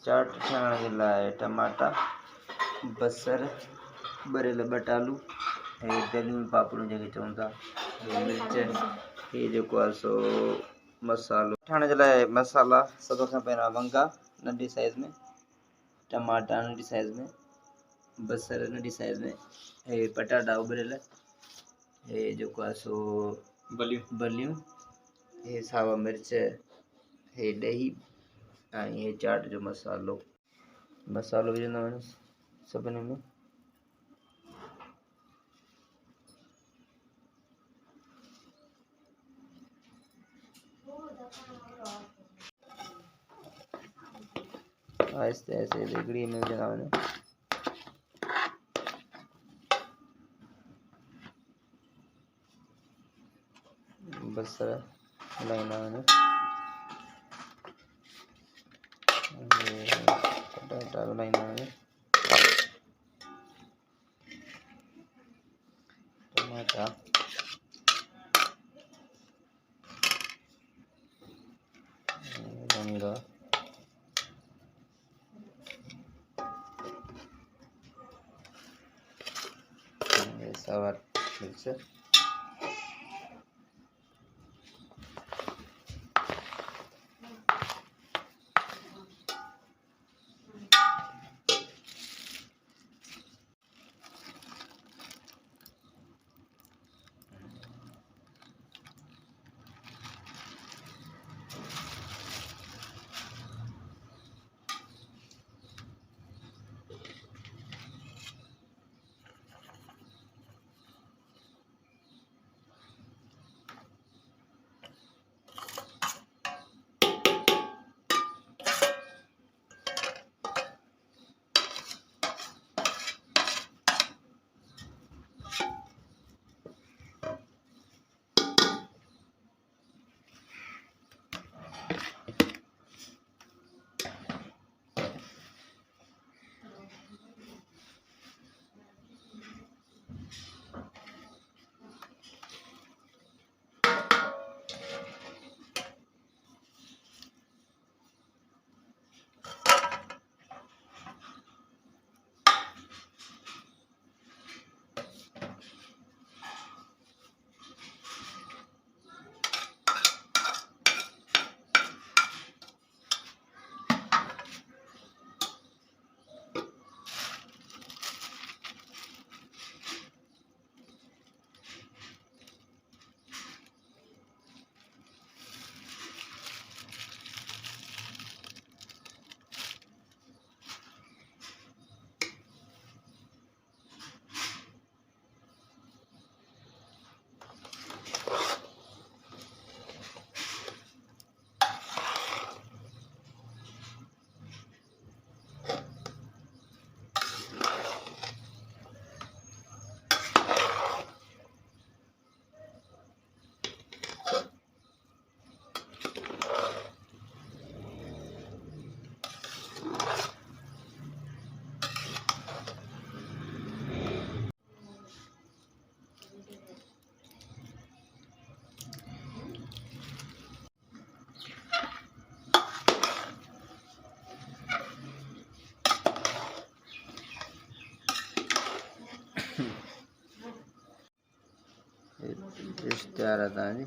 चाट ठाण जे लाइ टमाटा, बसर, भरियल बटालू, हे दलियूं पापड़ूं जंहिंखे चवनि था, हे मिर्च, हे जेको आहे सो मसालो ठाहिण जे लाइ मसाला। सभ खां पहिरियां वंगा नंढी साइज़ में, टमाटा नंढी साइज़ में, बसर नंढी साइज़ में, हे पटाटा उबरियल, हे जेको आहे सो बलियूं, हे सावा मिर्च, हे ॾही ऐं हे चाट जो मसालो विझंदा वञो सभिनी में। आहिस्ते आहिस्ते हिकिड़ी में विझंदा वञो। बसर हलाईंदा वञो, पटाटा हलाईंदा वञो, टमाटा, वंगा, सावा मिर्च, डिश तैयार है तव्हांजी।